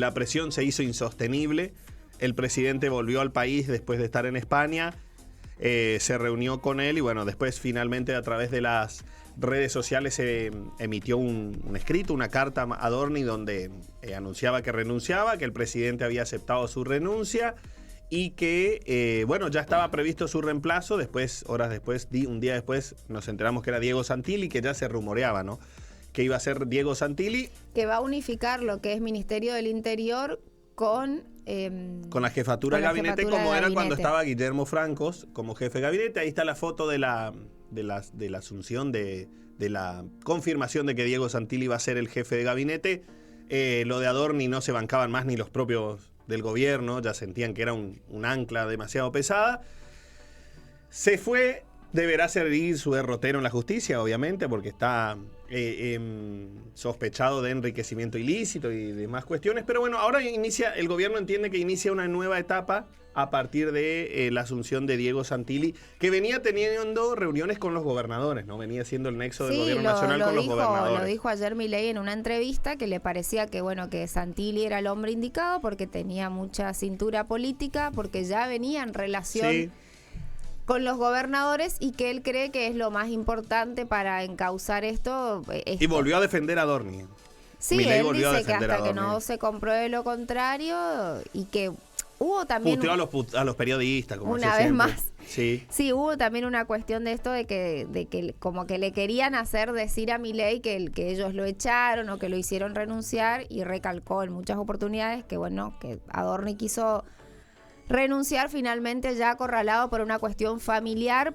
La presión se hizo insostenible. El presidente volvió al país después de estar en España. Se reunió con él y bueno, después finalmente a través de las redes sociales se emitió un escrito, una carta a Adorni donde anunciaba que renunciaba, que el presidente había aceptado su renuncia y que, bueno, ya estaba previsto su reemplazo. Después, horas después, un día después, nos enteramos que era Diego Santilli, que ya se rumoreaba, ¿no? Que iba a ser Diego Santilli. Que va a unificar lo que es Ministerio del Interior con la jefatura de gabinete, como era gabinete. Cuando estaba Guillermo Francos como jefe de gabinete. Ahí está la foto de la asunción, de la confirmación de que Diego Santilli va a ser el jefe de gabinete. Lo de Adorni no se bancaban más ni los propios del gobierno, ya sentían que era un ancla demasiado pesada. Se fue, deberá servir su derrotero en la justicia, obviamente, porque está sospechado de enriquecimiento ilícito y demás cuestiones. Pero bueno, ahora el gobierno entiende que inicia una nueva etapa a partir de la asunción de Diego Santilli, que venía teniendo reuniones con los gobernadores, ¿no? Venía siendo el nexo del gobierno nacional con los gobernadores. Lo dijo ayer Milei en una entrevista, que le parecía que, bueno, que Santilli era el hombre indicado porque tenía mucha cintura política, porque ya venía en relación con los gobernadores y que él cree que es lo más importante para encauzar esto. Y volvió a defender a Adorni. Sí, Milei él volvió dice que hasta a que no se compruebe lo contrario y que hubo también... Puteó a los periodistas, como una vez siempre. más. Sí, hubo también una cuestión de esto de que como que le querían hacer decir a Milei que ellos lo echaron o que lo hicieron renunciar, y recalcó en muchas oportunidades que, bueno, que Adorni quiso renunciar finalmente ya acorralado por una cuestión familiar,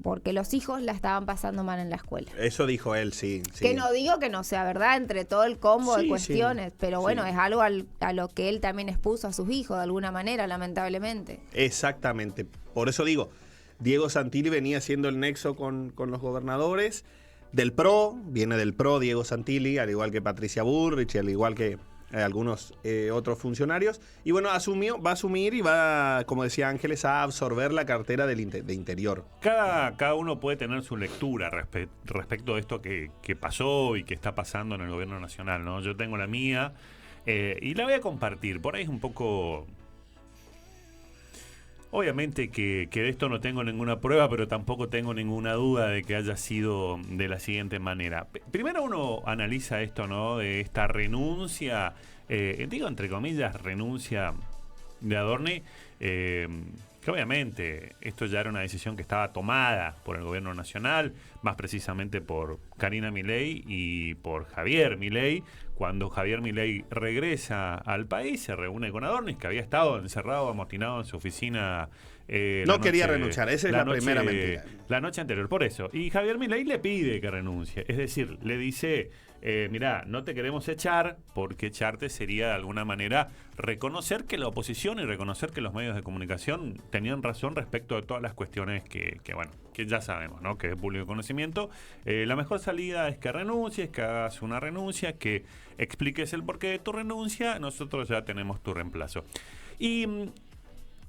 porque los hijos la estaban pasando mal en la escuela. Eso dijo él, sí. Que no digo que no sea verdad entre todo el combo de cuestiones, pero bueno, es algo a lo que él también expuso a sus hijos de alguna manera, lamentablemente. Exactamente. Por eso digo, Diego Santilli venía siendo el nexo con los gobernadores del PRO, viene del PRO Diego Santilli, al igual que Patricia Bullrich, al igual que algunos otros funcionarios, y bueno, va a asumir y va, como decía Ángeles, a absorber la cartera de Interior. Cada uno puede tener su lectura respecto de esto que pasó y que está pasando en el gobierno nacional, ¿no? Yo tengo la mía y la voy a compartir. Por ahí es un poco... Obviamente que de esto no tengo ninguna prueba, pero tampoco tengo ninguna duda de que haya sido de la siguiente manera. Primero uno analiza esto, ¿no? De esta renuncia, digo entre comillas, renuncia de Adorni, que obviamente esto ya era una decisión que estaba tomada por el gobierno nacional, más precisamente por Karina Milei y por Javier Milei. Cuando Javier Milei regresa al país, se reúne con Adorni, que había estado encerrado, amotinado en su oficina. No quería renunciar, esa es la primera mentira. La noche anterior, por eso. Y Javier Milei le pide que renuncie. Es decir, le dice, mirá, no te queremos echar, porque echarte sería de alguna manera reconocer que la oposición y reconocer que los medios de comunicación tenían razón respecto de todas las cuestiones que ya sabemos, ¿no? Que es público conocimiento. La mejor salida es que renuncies, que hagas una renuncia, que expliques el porqué de tu renuncia, nosotros ya tenemos tu reemplazo. Y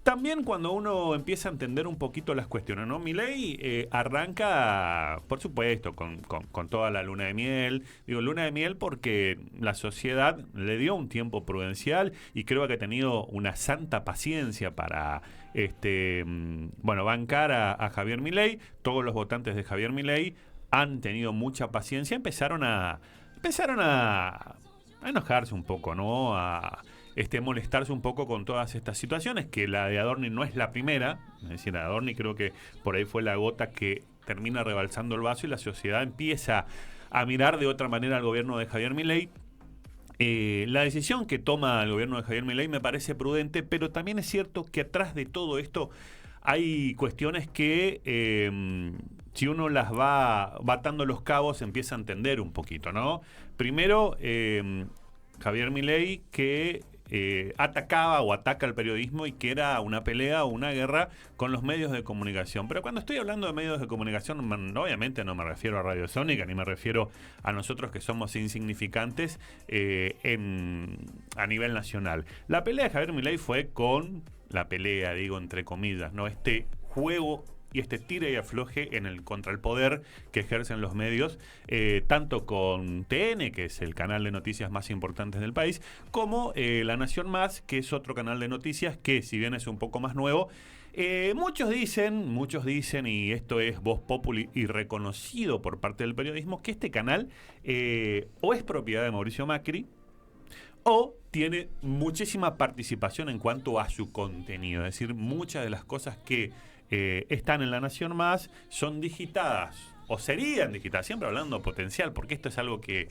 también cuando uno empieza a entender un poquito las cuestiones, ¿no? Milei arranca, por supuesto, con toda la luna de miel. Digo luna de miel porque la sociedad le dio un tiempo prudencial y creo que ha tenido una santa paciencia para bancar a Javier Milei. Todos los votantes de Javier Milei han tenido mucha paciencia, empezaron a enojarse un poco, ¿no? A molestarse un poco con todas estas situaciones, que la de Adorni no es la primera. Es decir, Adorni creo que por ahí fue la gota que termina rebalsando el vaso y la sociedad empieza a mirar de otra manera al gobierno de Javier Milei. La decisión que toma el gobierno de Javier Milei me parece prudente, pero también es cierto que atrás de todo esto hay cuestiones que si uno las va atando los cabos empieza a entender un poquito, ¿no? Primero, Javier Milei que atacaba o ataca al periodismo y que era una pelea o una guerra con los medios de comunicación. Pero cuando estoy hablando de medios de comunicación, obviamente no me refiero a Radio Sónica, ni me refiero a nosotros que somos insignificantes a nivel nacional. La pelea de Javier Milei fue con la pelea, digo entre comillas, ¿no? Este juego y este tira y afloje contra el poder que ejercen los medios, tanto con TN, que es el canal de noticias más importante del país, como La Nación Más, que es otro canal de noticias que, si bien es un poco más nuevo, muchos dicen, y esto es voz populi y reconocido por parte del periodismo, que este canal o es propiedad de Mauricio Macri, o tiene muchísima participación en cuanto a su contenido. Es decir, muchas de las cosas que están en La Nación Más son digitadas, o serían digitadas, siempre hablando potencial, porque esto es algo que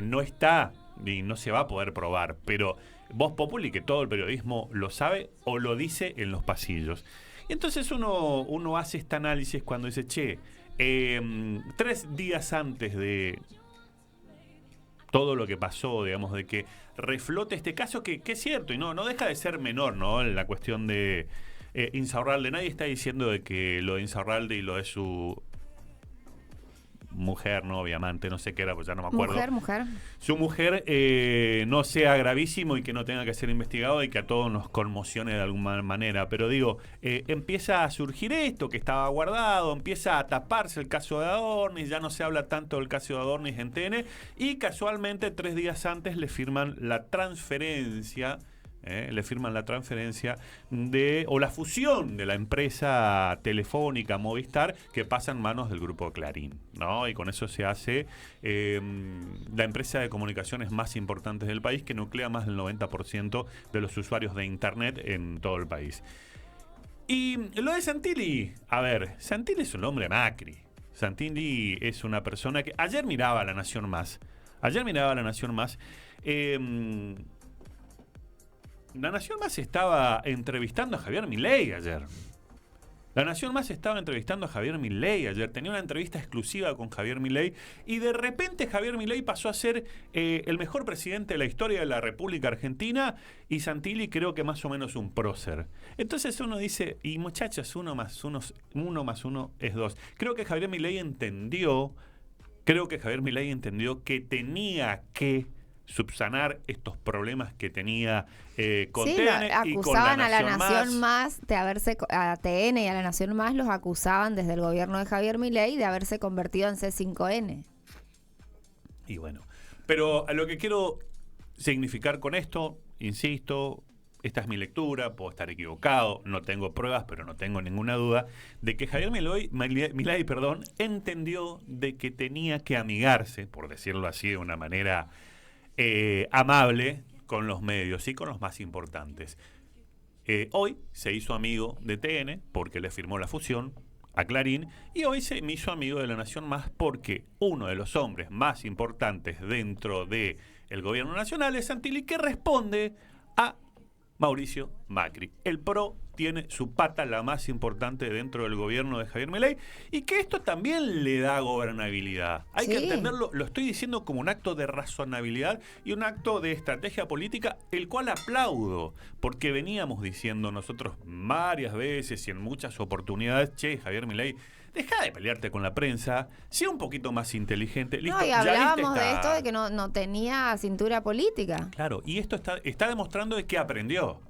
no está y no se va a poder probar, pero Voz Populi, que todo el periodismo lo sabe o lo dice en los pasillos. Y entonces uno hace este análisis cuando dice, 3 días antes de todo lo que pasó, digamos, de que reflote este caso, que es cierto, y no deja de ser menor, ¿no? En la cuestión de Insaurralde. Nadie está diciendo de que lo de Insaurralde y lo de su mujer, novia, amante, no sé qué era, pues ya no me acuerdo. Mujer. Su mujer no sea gravísimo y que no tenga que ser investigado y que a todos nos conmocione de alguna manera. Pero digo, empieza a surgir esto que estaba guardado, empieza a taparse el caso de Adornis, ya no se habla tanto del caso de Adornis en TN, y casualmente 3 días antes le firman la transferencia. O la fusión de la empresa telefónica Movistar, que pasa en manos del grupo Clarín, ¿no? Y con eso se hace la empresa de comunicaciones más importante del país, que nuclea más del 90% de los usuarios de internet en todo el país. Y lo de Santilli, a ver, Santilli es un hombre Macri. Santilli es una persona que ayer miraba a La Nación Más. La Nación Más estaba entrevistando a Javier Milei ayer. Tenía una entrevista exclusiva con Javier Milei y de repente Javier Milei pasó a ser el mejor presidente de la historia de la República Argentina y Santilli creo que más o menos un prócer. Entonces uno dice, y muchachos, 1 más 1 es 2. Creo que Javier Milei entendió que tenía que subsanar estos problemas que tenía con TN y con acusaban La a La Nación Nación Más de haberse, a TN y a La Nación Más los acusaban desde el gobierno de Javier Milei de haberse convertido en C5N. Y bueno, pero a lo que quiero significar con esto, insisto, esta es mi lectura, puedo estar equivocado, no tengo pruebas, pero no tengo ninguna duda de que Javier Milei, entendió de que tenía que amigarse, por decirlo así de una manera amable, con los medios y con los más importantes. Hoy se hizo amigo de TN porque le firmó la fusión a Clarín, y hoy se me hizo amigo de La Nación Más porque uno de los hombres más importantes dentro del gobierno nacional es Santilli, que responde a Mauricio Macri. El PRO tiene su pata la más importante dentro del gobierno de Javier Milei, y que esto también le da gobernabilidad. Hay que entenderlo, lo estoy diciendo como un acto de razonabilidad y un acto de estrategia política, el cual aplaudo, porque veníamos diciendo nosotros varias veces y en muchas oportunidades, Javier Milei, deja de pelearte con la prensa, sea un poquito más inteligente. Listo, y hablábamos de esto de que no tenía cintura política. Claro, y esto está demostrando de que aprendió,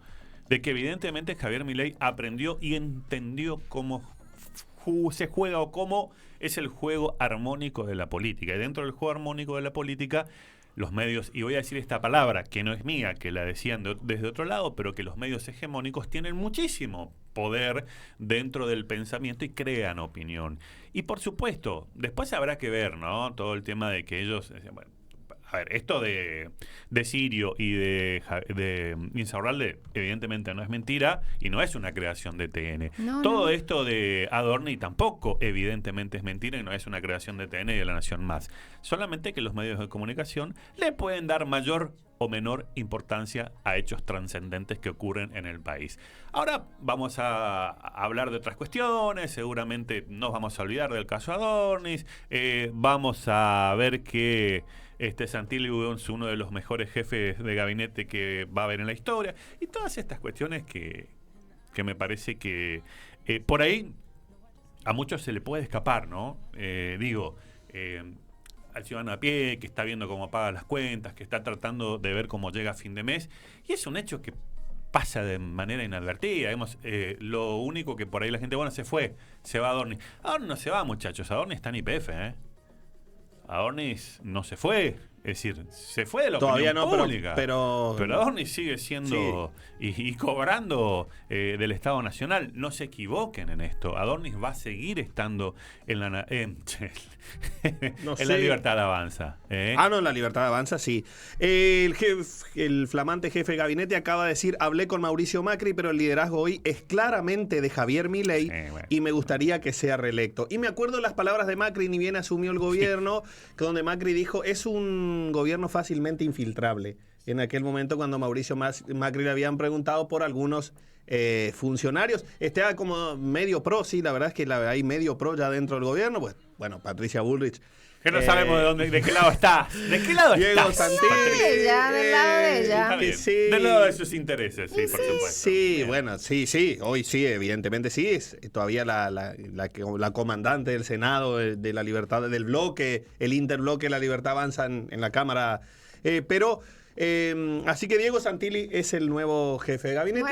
de que evidentemente Javier Milei aprendió y entendió cómo se juega o cómo es el juego armónico de la política. Y dentro del juego armónico de la política, los medios, y voy a decir esta palabra que no es mía, que la decían desde otro lado, pero que los medios hegemónicos tienen muchísimo poder dentro del pensamiento y crean opinión. Y por supuesto, después habrá que ver, ¿no? Todo el tema de que ellos... Bueno, a ver, esto de Sirio y de Insaurralde evidentemente no es mentira y no es una creación de TN. Todo esto de Adorni tampoco evidentemente es mentira y no es una creación de TN y de La Nación Más. Solamente que los medios de comunicación le pueden dar mayor o menor importancia a hechos trascendentes que ocurren en el país. Ahora vamos a hablar de otras cuestiones, seguramente nos vamos a olvidar del caso Adornis, vamos a ver que Santilli es uno de los mejores jefes de gabinete que va a haber en la historia, y todas estas cuestiones que me parece que por ahí a muchos se le puede escapar, ¿no? Al ciudadano a pie, que está viendo cómo paga las cuentas, que está tratando de ver cómo llega a fin de mes, y es un hecho que pasa de manera inadvertida. Lo único que por ahí la gente, bueno, se va Adorni. Adorni no se va, muchachos, Adorni está en YPF, Adorni no se fue, es decir, se fue de la Todavía opinión no, pública. pero Adorni sigue siendo y cobrando del Estado Nacional. No se equivoquen en esto. Adorni va a seguir estando en la la Libertad Avanza. No, en la Libertad Avanza, sí. El flamante jefe de gabinete acaba de decir, hablé con Mauricio Macri, pero el liderazgo hoy es claramente de Javier Milei y me gustaría que sea reelecto. Y me acuerdo las palabras de Macri, ni bien asumió el gobierno, que donde Macri dijo, es un gobierno fácilmente infiltrable. En aquel momento cuando Mauricio Macri le habían preguntado por algunos funcionarios, estaba como medio pro, sí, la verdad es que hay medio pro ya dentro del gobierno, pues bueno, Patricia Bullrich. Que no sabemos de qué lado está. ¿De qué lado Diego estás, Santilli, ella, del lado de ella. Sí. Del lado de sus intereses, sí, por supuesto. Sí, Bien. bueno, sí, hoy sí, evidentemente sí, es todavía la comandante del Senado de la Libertad, del bloque, el interbloque La Libertad Avanza en la Cámara, pero así que Diego Santilli es el nuevo jefe de gabinete.